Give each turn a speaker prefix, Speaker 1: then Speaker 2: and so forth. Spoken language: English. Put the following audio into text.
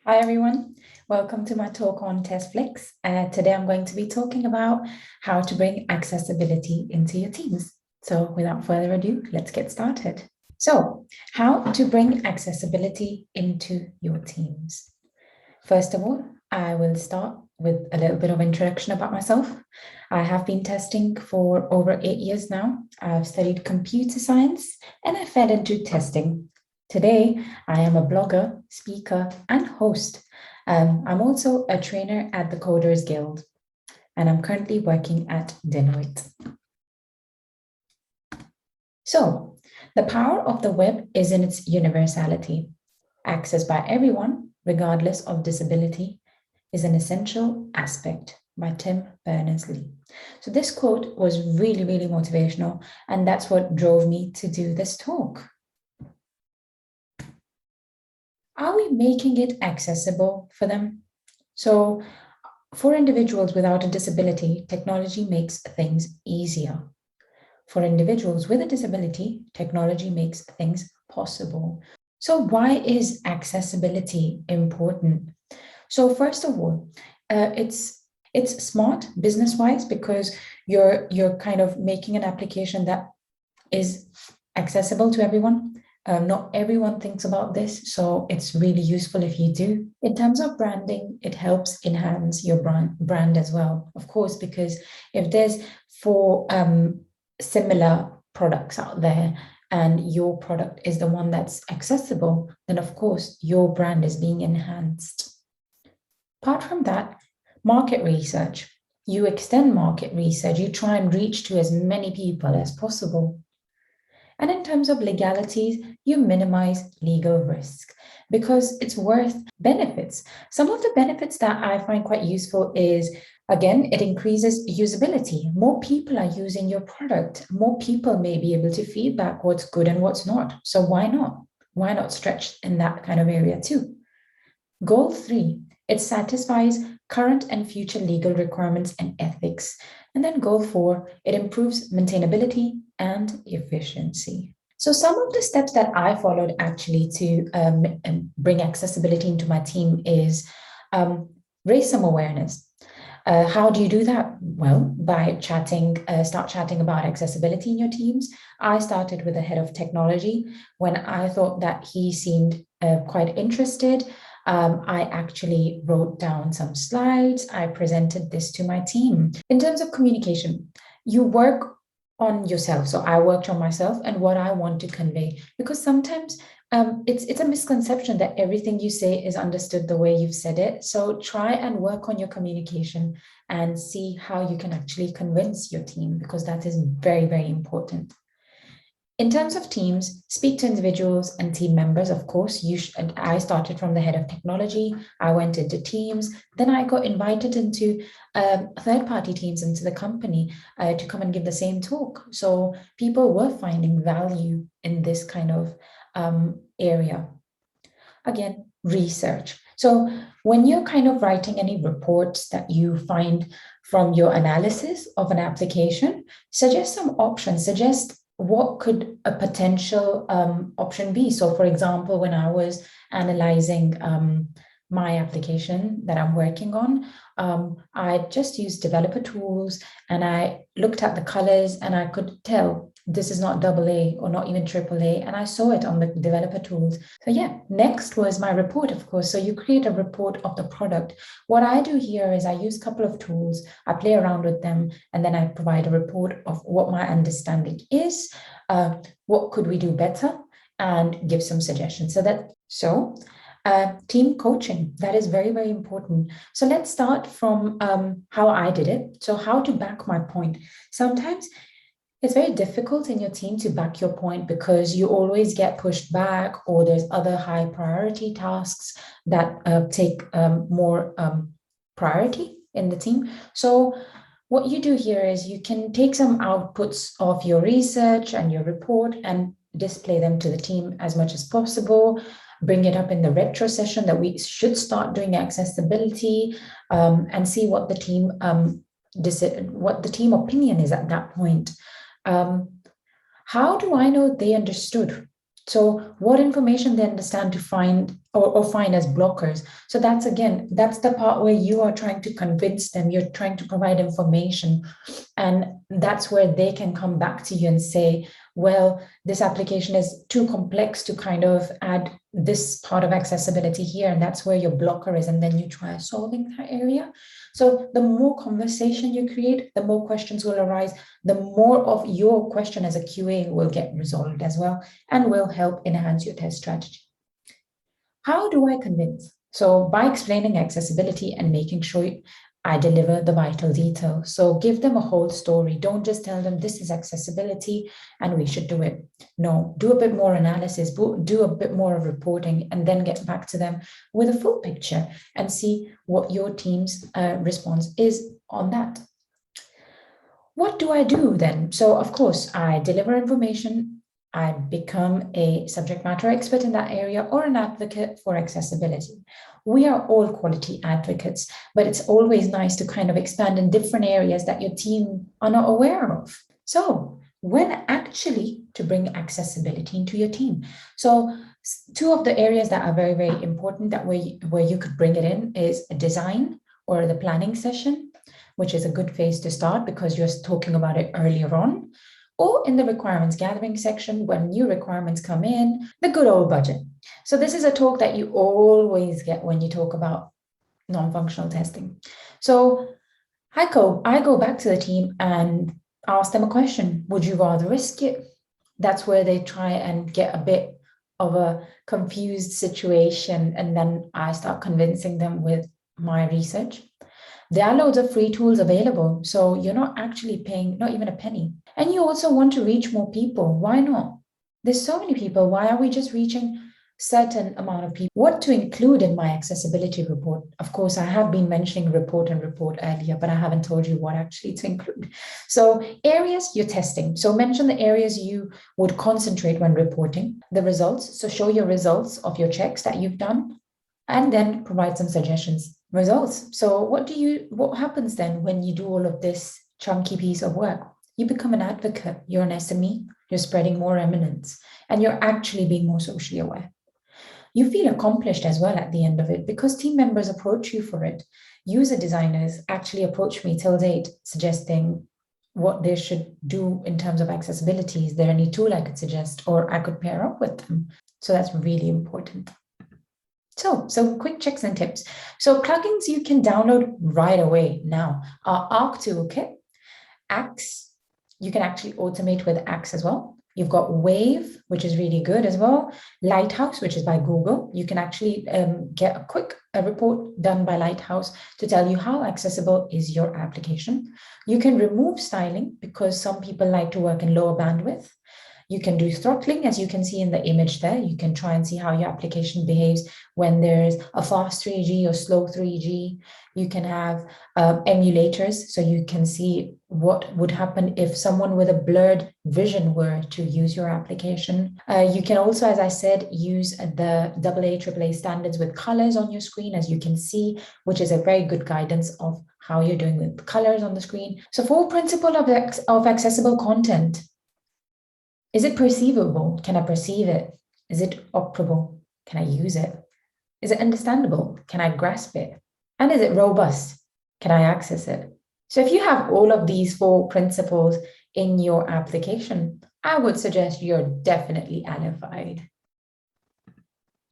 Speaker 1: Hi everyone, welcome to my talk on TestFlix. Today I'm going to be talking about how to bring accessibility into your teams. So without further ado, let's get started. So how to bring accessibility into your teams. First of all, I will start with a little bit of introduction about myself. I have been testing for over 8 years now. I've studied computer science and I fell into testing. Today, I am a blogger, speaker, and host. I'm also a trainer at the Coders Guild, and I'm currently working at Deloitte. So, the power of the web is in its universality. Access by everyone, regardless of disability, is an essential aspect by Tim Berners-Lee. So this quote was really, really motivational, and that's what drove me to do this talk. Are we making it accessible for them? So for individuals without a disability, technology makes things easier. For individuals with a disability, technology makes things possible. So why is accessibility important? So first of all, it's smart business-wise because you're kind of making an application that is accessible to everyone. Not everyone thinks about this, so it's really useful if you do. In terms of branding, it helps enhance your brand as well, of course, because if there's four similar products out there and your product is the one that's accessible, then of course your brand is being enhanced. Apart from that, market research. You extend market research, you try and reach to as many people as possible. And in terms of legalities, you minimize legal risk because it's worth benefits. Some of the benefits that I find quite useful is, again, it increases usability. More people are using your product. More people may be able to feedback what's good and what's not. So why not? Why not stretch in that kind of area too? Goal 3, it satisfies current and future legal requirements and ethics. And then goal 4, it improves maintainability and efficiency. So some of the steps that I followed actually to bring accessibility into my team is raise some awareness. How do you do that? Well, by start chatting about accessibility in your teams. I started with the head of technology when I thought that he seemed quite interested. I actually wrote down some slides. I presented this to my team. In terms of communication, you work on yourself. So I worked on myself and what I want to convey, because sometimes it's a misconception that everything you say is understood the way you've said it. So try and work on your communication and see how you can actually convince your team, because that is very, very important. In terms of teams, speak to individuals and team members, of course. I started from the head of technology. I went into teams. Then I got invited into third-party teams into the company to come and give the same talk. So people were finding value in this kind of area. Again, research. So when you're kind of writing any reports that you find from your analysis of an application, suggest some options, suggest what could a potential option be? So for example, when I was analyzing my application that I'm working on, I just used developer tools and I looked at the colors and I could tell this is not AA or not even AAA, and I saw it on the developer tools. So yeah, next was my report, of course. So you create a report of the product. What I do here is I use a couple of tools, I play around with them, and then I provide a report of what my understanding is, what could we do better, and give some suggestions. Team coaching, that is very, very important. So let's start from how I did it. So how to back my point. Sometimes it's very difficult in your team to back your point because you always get pushed back, or there's other high priority tasks that take more priority in the team. So what you do here is you can take some outputs of your research and your report and display them to the team as much as possible. Bring it up in the retro session that we should start doing accessibility, and see what the team opinion is at that point. How do I know they understood? So what information they understand to find or find as blockers. So that's again, that's the part where you are trying to convince them, you're trying to provide information. And that's where they can come back to you and say, well, this application is too complex to kind of add this part of accessibility here. And that's where your blocker is. And then you try solving that area. So the more conversation you create, the more questions will arise, the more of your question as a QA will get resolved as well and will help enhance your test strategy. How do I convince? So by explaining accessibility and making sure I deliver the vital detail. So give them a whole story. Don't just tell them this is accessibility and we should do it. No, do a bit more analysis, do a bit more of reporting, and then get back to them with a full picture and see what your team's response is on that. What do I do then? So, of course, I deliver information. I become a subject matter expert in that area or an advocate for accessibility. We are all quality advocates, but it's always nice to kind of expand in different areas that your team are not aware of. So, when actually to bring accessibility into your team. So, two of the areas that are very, very important that where you could bring it in is a design or the planning session, which is a good phase to start because you're talking about it earlier on, or in the requirements gathering section when new requirements come in, the good old budget. So this is a talk that you always get when you talk about non-functional testing. So I go back to the team and ask them a question. Would you rather risk it? That's where they try and get a bit of a confused situation. And then I start convincing them with my research. There are loads of free tools available. So you're not actually paying, not even a penny. And you also want to reach more people. Why not? There's so many people. Why are we just reaching certain amount of people? What to include in my accessibility report? Of course, I have been mentioning report earlier, but I haven't told you what actually to include. So areas you're testing. So mention the areas you would concentrate when reporting, the results. So show your results of your checks that you've done, and then provide some suggestions. Results. So what happens then when you do all of this chunky piece of work? You become an advocate, you're an SME, you're spreading more eminence, and you're actually being more socially aware. You feel accomplished as well at the end of it because team members approach you for it. User designers actually approach me till date suggesting what they should do in terms of accessibility. Is there any tool I could suggest or I could pair up with them? So that's really important. So some quick checks and tips. So plugins you can download right away now are Arc Toolkit, Axe. You can actually automate with Axe as well. You've got Wave, which is really good as well. Lighthouse, which is by Google. You can actually get a quick report done by Lighthouse to tell you how accessible is your application. You can remove styling because some people like to work in lower bandwidth. You can do throttling, as you can see in the image there. You can try and see how your application behaves when there's a fast 3G or slow 3G. You can have emulators, so you can see what would happen if someone with a blurred vision were to use your application. You can also, as I said, use the AA, AAA standards with colors on your screen, as you can see, which is a very good guidance of how you're doing with colors on the screen. So for principle of accessible content, is it perceivable? Can I perceive it? Is it operable? Can I use it? Is it understandable? Can I grasp it? And is it robust? Can I access it? So if you have all of these 4 principles in your application, I would suggest you're definitely alified.